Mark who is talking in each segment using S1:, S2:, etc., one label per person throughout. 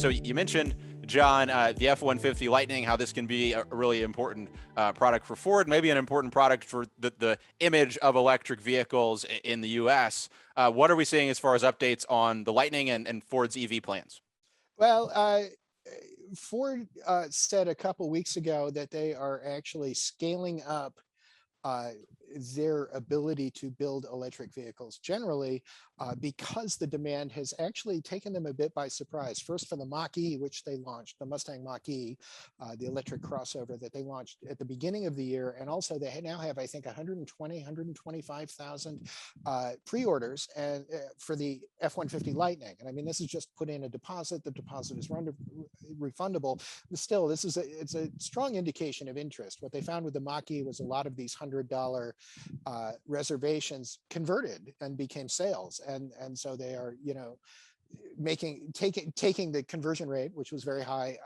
S1: So you mentioned, John, the F-150 Lightning, how this can be a really important product for Ford, maybe an important product for the image of electric vehicles in the U.S. What are we seeing as far as updates on the Lightning and Ford's EV plans?
S2: Well, Ford said a couple weeks ago that they are actually scaling up uh, their ability to build electric vehicles generally, because the demand has actually taken them a bit by surprise. First for the Mach-E, which they launched, the Mustang Mach-E, the electric crossover that they launched at the beginning of the year. And also they now have, I think, 120, 125,000 pre-orders and for the F-150 Lightning. And I mean, this is just put in a deposit. The deposit is refundable. But still, it's a strong indication of interest. What they found with the Mach-E was a lot of these $100 reservations converted and became sales, and so they are, taking the conversion rate, which was very high,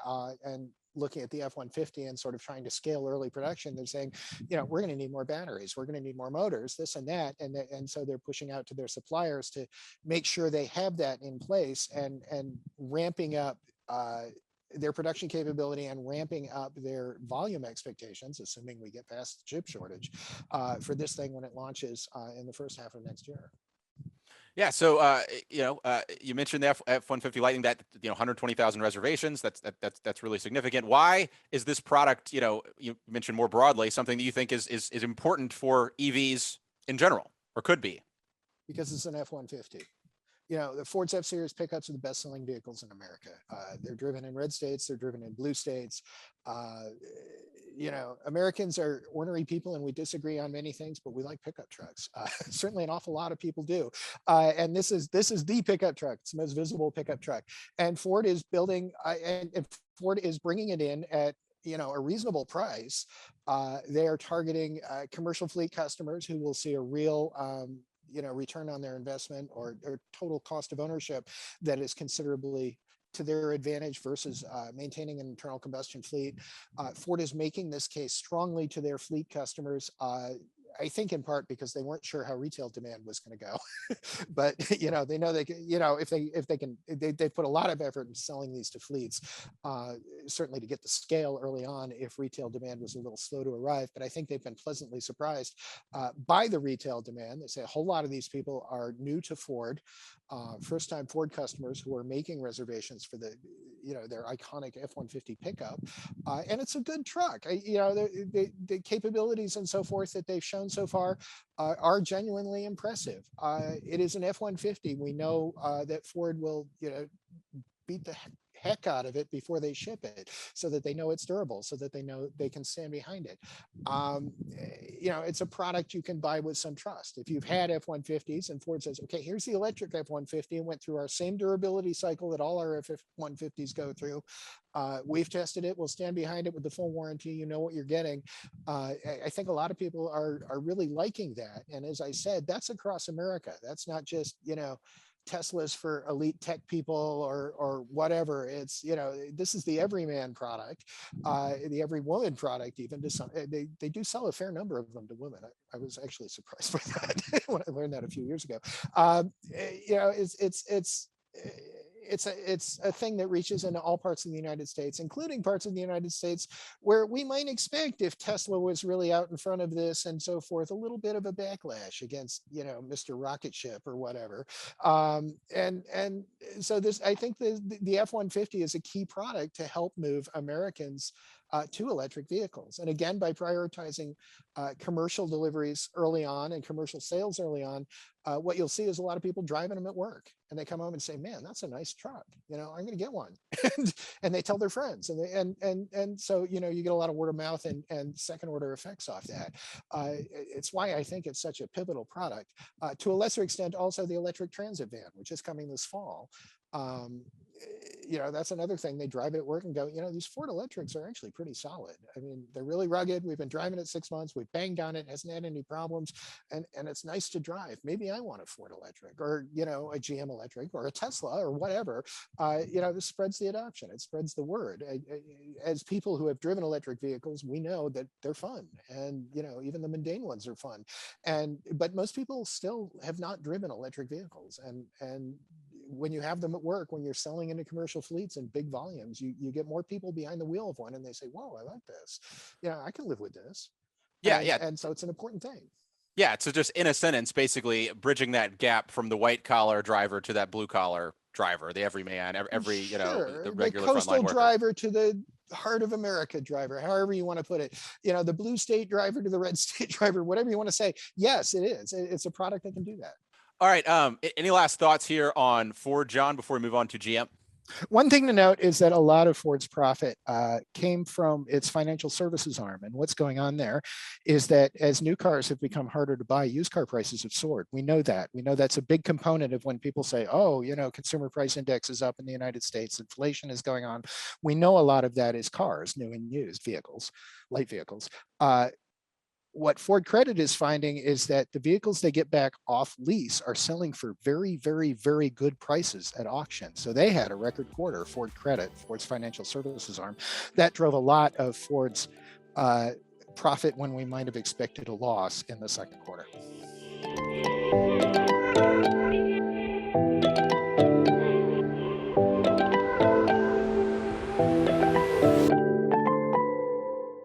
S2: and looking at the F-150 and sort of trying to scale early production. They're saying, we're going to need more batteries, we're going to need more motors, this and that, and so they're pushing out to their suppliers to make sure they have that in place, and ramping up their production capability and ramping up their volume expectations, assuming we get past the chip shortage, for this thing when it launches in the first half of next year.
S1: Yeah, so you mentioned the F-150 Lightning, that 120,000 reservations. That's really significant. Why is this product, you mentioned more broadly, something that you think is important for EVs in general, or could be?
S2: Because it's an F-150. The Ford's F-Series pickups are the best-selling vehicles in America. They're driven in red states, they're driven in blue states. Americans are ornery people, and we disagree on many things, but we like pickup trucks. Certainly, an awful lot of people do. And this is the pickup truck. It's the most visible pickup truck. And Ford is building, and Ford is bringing it in at a reasonable price. They are targeting commercial fleet customers who will see a real return on their investment, or total cost of ownership that is considerably to their advantage versus maintaining an internal combustion fleet. Ford is making this case strongly to their fleet customers. I think in part because they weren't sure how retail demand was going to go, but they know they can, if they can, they put a lot of effort in selling these to fleets, certainly to get the scale early on if retail demand was a little slow to arrive. But I think they've been pleasantly surprised by the retail demand. They say a whole lot of these people are new to Ford, first-time Ford customers who are making reservations for their iconic F-150 pickup, and it's a good truck. The capabilities and so forth that they've shown so far are genuinely impressive. It is an F-150. We know that Ford will, beat the heck out of it before they ship it, so that they know it's durable, so that they know they can stand behind it. It's a product you can buy with some trust. If you've had F-150s and Ford says, okay, here's the electric F-150 and went through our same durability cycle that all our F-150s go through. We've tested it. We'll stand behind it with the full warranty. You know what you're getting. I think a lot of people are really liking that. And as I said, that's across America. That's not just, Teslas for elite tech people or whatever. It's, this is the everyman product, the every woman product, even to some. They do sell a fair number of them to women. I was actually surprised by that when I learned that a few years ago. It's a thing that reaches into all parts of the United States, including parts of the United States where we might expect, if Tesla was really out in front of this and so forth, a little bit of a backlash against, Mr. Rocket Ship or whatever. And so I think the F-150 is a key product to help move Americans to electric vehicles. And again, by prioritizing commercial deliveries early on and commercial sales early on, what you'll see is a lot of people driving them at work, and they come home and say, man, that's a nice truck. I'm going to get one. and they tell their friends, and so, you get a lot of word of mouth and second order effects off that. It's why I think it's such a pivotal product. To a lesser extent, also the electric transit van, which is coming this fall. That's another thing. They drive it at work and go, these Ford electrics are actually pretty solid. I mean, they're really rugged. We've been driving it 6 months. We've banged on it. Hasn't had any problems. And it's nice to drive. Maybe I want a Ford electric, or, a GM electric, or a Tesla, or whatever. This spreads the adoption. It spreads the word. As people who have driven electric vehicles, we know that they're fun. And, even the mundane ones are fun. But most people still have not driven electric vehicles. And when you have them at work, when you're selling into commercial fleets in big volumes, you get more people behind the wheel of one and they say, whoa, I like this. I can live with this.
S1: Yeah, yeah,
S2: And so it's an important thing.
S1: yeah. So just in a sentence, basically bridging that gap from the white collar driver to that blue collar driver, the everyman, every the
S2: Sure, the
S1: regular frontline
S2: coastal
S1: worker.
S2: driver to the heart of America driver, however you want to put it, the blue state driver to the red state driver, whatever you want to say. Yes, it is. It's a product that can do that.
S1: All right. Any last thoughts here on Ford, John, before we move on to GM?
S2: One thing to note is that a lot of Ford's profit came from its financial services arm. And what's going on there is that as new cars have become harder to buy, used car prices have soared. We know that. We know that's a big component of when people say, oh, consumer price index is up in the United States, inflation is going on. We know a lot of that is cars, new and used vehicles, light vehicles. What Ford Credit is finding is that the vehicles they get back off lease are selling for very, very, very good prices at auction. So they had a record quarter, Ford Credit, Ford's financial services arm. That drove a lot of Ford's profit when we might have expected a loss in the second quarter.